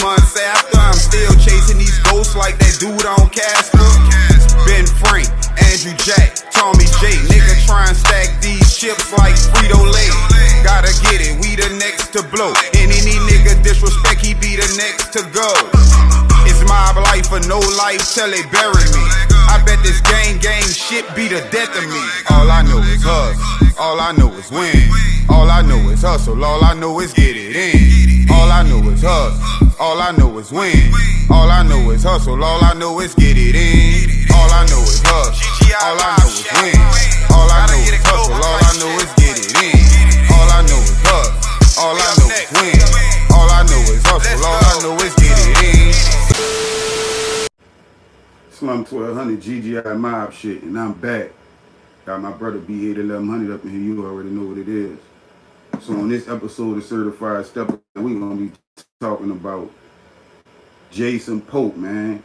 months after, I'm still chasing these ghosts like that dude on Casper. Ben Frank, Andrew Jack, Tommy J. Nigga try and stack these chips like Frito-Lay. Gotta get it, we the next to blow. And any nigga disrespect, he be the next to go. It's my life or no life till they bury me. I bet this gang shit be the death of me. All I know is hustle, all I know is win. All I know is hustle, all I know is get it in. All I know is hustle, all I know is win. All I know is hustle, all I know is get it in. All I know is hustle, all I know is win. All I know is hustle, all I know is get it in. All I know is hustle, all I know is win. All I know is hustle, all I know is get it in. Slum 1200 GGI mob shit, and I'm back. Got my brother B81100 up in here. You already know what it is. So on this episode of Certified Stepper, we gonna be talking about Jason Pope, man,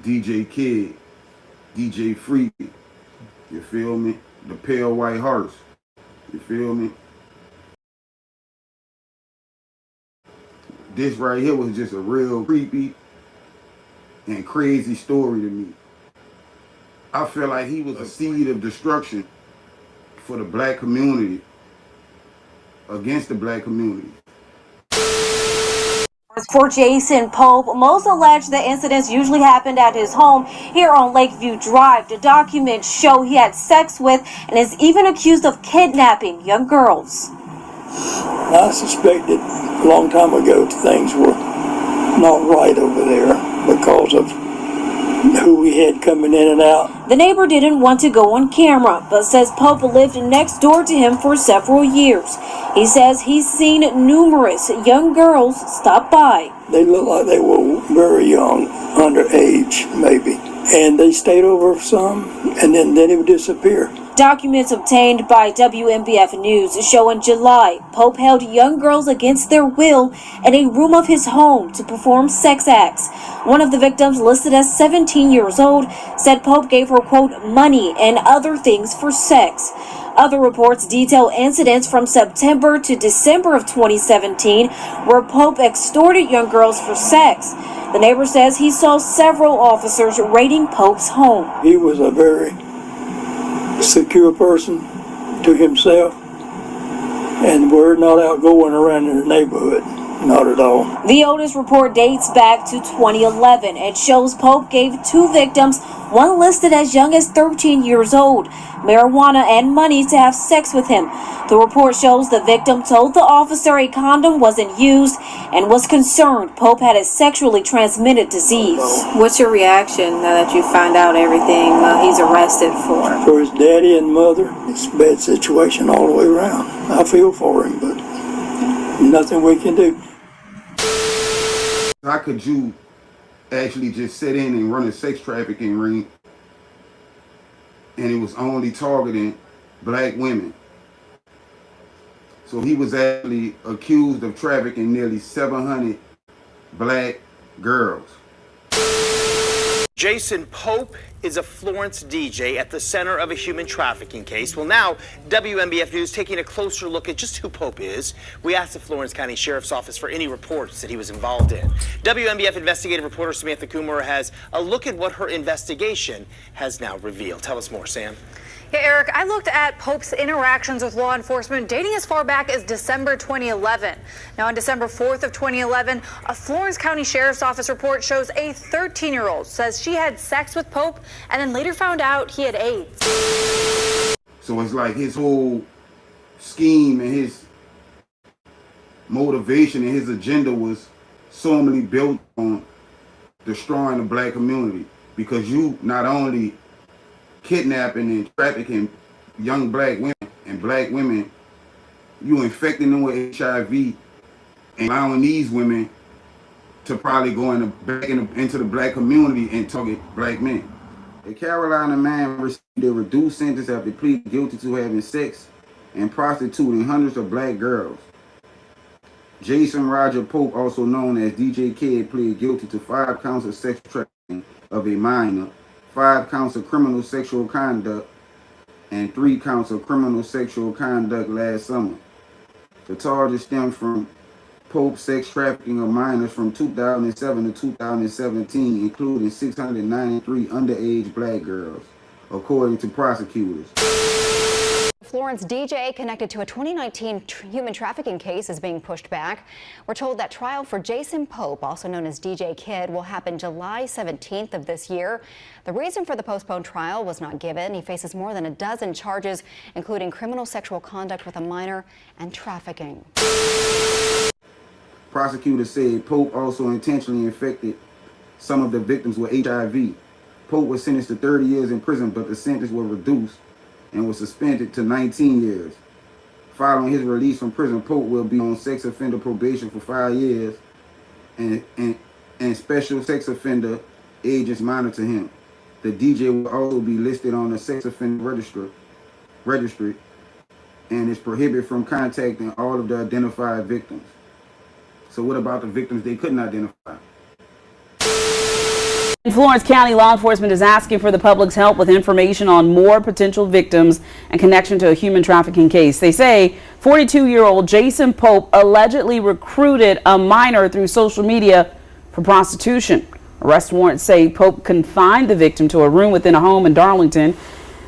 DJ Kid, DJ Freaky. You feel me? The Pale White Hearts. You feel me? This right here was just a real creepy and crazy story to me. I feel like he was a seed of destruction for the black community, against the black community. For Jason Pope, most allege the incidents usually happened at his home here on Lakeview Drive. The documents show he had sex with and is even accused of kidnapping young girls. I suspected a long time ago things were not right over there because of who we had coming in and out. The neighbor didn't want to go on camera, but says Pope lived next door to him for several years. He says he's seen numerous young girls stop by. They looked like they were very young, underage maybe. And they stayed over some, and then they would disappear. Documents obtained by WMBF News show in July, Pope held young girls against their will in a room of his home to perform sex acts. One of the victims, listed as 17 years old, said Pope gave her, quote, money and other things for sex. Other reports detail incidents from September to December of 2017 where Pope extorted young girls for sex. The neighbor says he saw several officers raiding Pope's home. He was a very secure person to himself, and we're not out going around in the neighborhood. Not at all. The oldest report dates back to 2011. It shows Pope gave two victims, one listed as young as 13 years old, marijuana and money to have sex with him. The report shows the victim told the officer a condom wasn't used and was concerned Pope had a sexually transmitted disease. What's your reaction now that you find out everything he's arrested for? For his daddy and mother, it's a bad situation all the way around. I feel for him, but nothing we can do. How could you actually just sit in and run a sex trafficking ring and it was only targeting black women? So he was actually accused of trafficking nearly 700 black girls. Jason Pope is a Florence DJ at the center of a human trafficking case. Well, now WMBF News taking a closer look at just who Pope is. We asked the Florence County Sheriff's Office for any reports that he was involved in. WMBF investigative reporter Samantha Kumar has a look at what her investigation has now revealed. Tell us more, Sam. Yeah, Eric, I looked at Pope's interactions with law enforcement dating as far back as December 2011. Now, on December 4th of 2011, a Florence County Sheriff's Office report shows a 13-year-old says she had sex with Pope and then later found out he had AIDS. So it's like his whole scheme and his motivation and his agenda was solely built on destroying the black community, because you not only kidnapping and trafficking young black women and black women, you infecting them with HIV and allowing these women to probably go into the black community and target black men. A Carolina man received a reduced sentence after pleading guilty to having sex and prostituting hundreds of black girls. Jason Roger Pope, also known as DJ Kid, pleaded guilty to 5 counts of sex trafficking of a minor, 5 counts of criminal sexual conduct, and 3 counts of criminal sexual conduct last summer. The charges stem from Pope sex trafficking of minors from 2007 to 2017, including 693 underage black girls, according to prosecutors. Florence DJ connected to a 2019 human trafficking case is being pushed back. We're told that trial for Jason Pope, also known as DJ Kid, will happen July 17th of this year. The reason for the postponed trial was not given. He faces more than a dozen charges, including criminal sexual conduct with a minor and trafficking. Prosecutors said Pope also intentionally infected some of the victims with HIV. Pope was sentenced to 30 years in prison, but the sentence was reduced and was suspended to 19 years. Following his release from prison, Pope will be on sex offender probation for 5 years, and special sex offender agents monitor him. The DJ will also be listed on the sex offender registry and is prohibited from contacting all of the identified victims. So what about the victims they couldn't identify? In Florence County, law enforcement is asking for the public's help with information on more potential victims and connection to a human trafficking case. They say 42-year-old Jason Pope allegedly recruited a minor through social media for prostitution. Arrest warrants say Pope confined the victim to a room within a home in Darlington.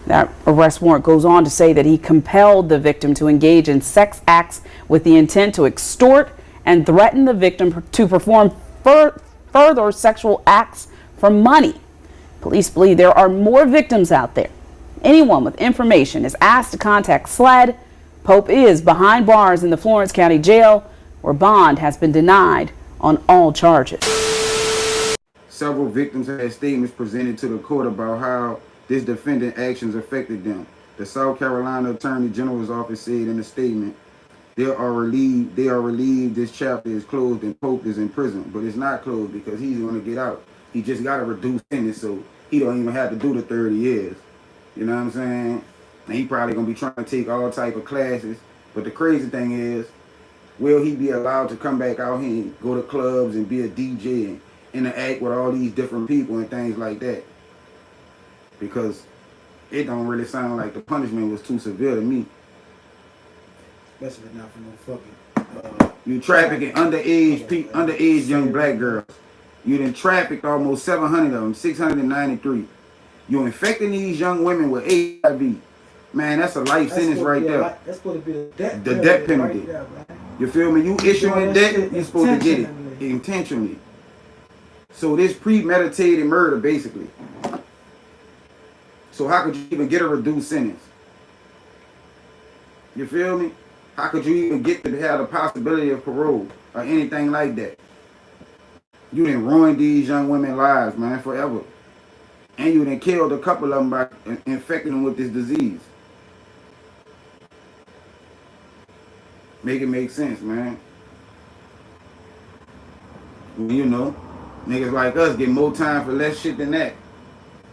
That arrest warrant goes on to say that he compelled the victim to engage in sex acts with the intent to extort and threaten the victim to perform further sexual acts for money. Police believe there are more victims out there. Anyone with information is asked to contact SLED. Pope is behind bars in the Florence County Jail, where bond has been denied on all charges. Several victims had statements presented to the court about how this defendant's actions affected them. The South Carolina Attorney General's office said in a statement, they are relieved this chapter is closed and Pope is in prison, but it's not closed because he's going to get out. He just got a reduced sentence, so he don't even have to do the 30 years. You know what I'm saying? And he probably going to be trying to take all type of classes. But the crazy thing is, will he be allowed to come back out here and go to clubs and be a DJ and interact with all these different people and things like that? Because it don't really sound like the punishment was too severe to me. Especially not for no fucking... You trafficking underage young black girls. You done trafficked almost 700 of them, 693. You infecting these young women with HIV. Man, that's a life sentence right there. That's supposed to be the death penalty. Right there, you feel me? You issuing debt, you're supposed to get it intentionally. So this premeditated murder, basically. So how could you even get a reduced sentence? You feel me? How could you even get to have the possibility of parole or anything like that? You done ruined these young women's lives, man, forever. And you done killed a couple of them by infecting them with this disease. Make it make sense, man. You know, niggas like us get more time for less shit than that.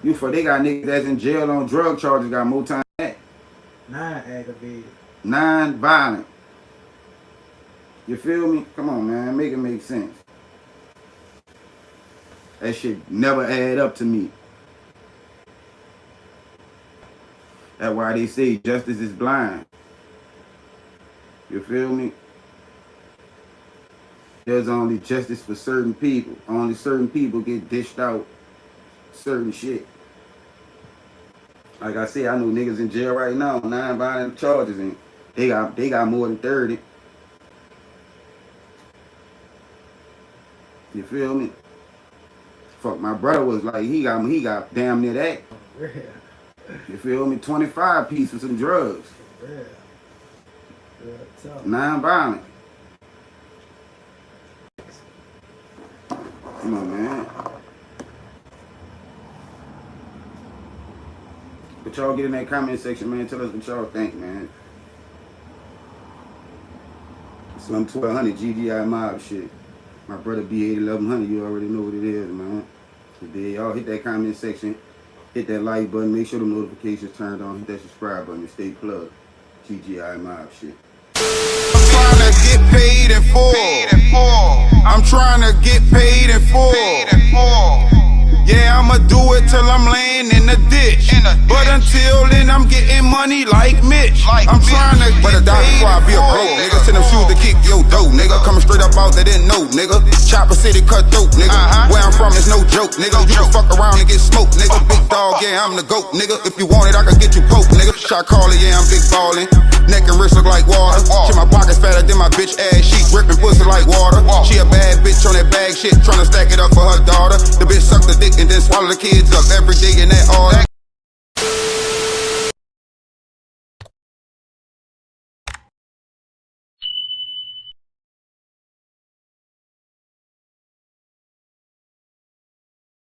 They got niggas that's in jail on drug charges got more time than that. 9 aggravated. 9 violent. You feel me? Come on, man. Make it make sense. That shit never add up to me. That's why they say justice is blind. You feel me? There's only justice for certain people. Only certain people get dished out certain shit. Like I said, I know niggas in jail right now, 9 violent charges, and they got more than 30. You feel me? Fuck, my brother was like, he got damn near that. You feel me? 25 pieces of some drugs. 9 violent. Come on, man. But y'all get in that comment section, man. Tell us what y'all think, man. Some 1200 GGI mob shit. My brother B8 1100, you already know what it is, man. Today, y'all hit that comment section, hit that like button, make sure the notifications turned on, hit that subscribe button, and stay plugged. GGI mob shit. I'm trying to get paid in full. I'm trying to get paid in full. Yeah, I'ma do it till I'm laying in in the ditch. But until then, I'm getting money like Mitch. I'm trying to get paid before I be a broke nigga. Send them shoes to kick your dough, nigga. Coming straight up out, they didn't know, nigga. Chopper City cutthroat, nigga. Where I'm from is no joke, nigga. You can fuck around and get smoked, nigga. Big dog, yeah, I'm the goat, nigga. If you want it, I can get you poked, nigga. Shot caller, yeah, I'm big ballin'. Neck and wrist look like water. Shit, my pockets fatter than my bitch ass. She drippin' pussy like water. She a bad bitch on that bag shit, tryna stack it up for her daughter. The bitch suck the dick and then swallow the kids up every day in that order.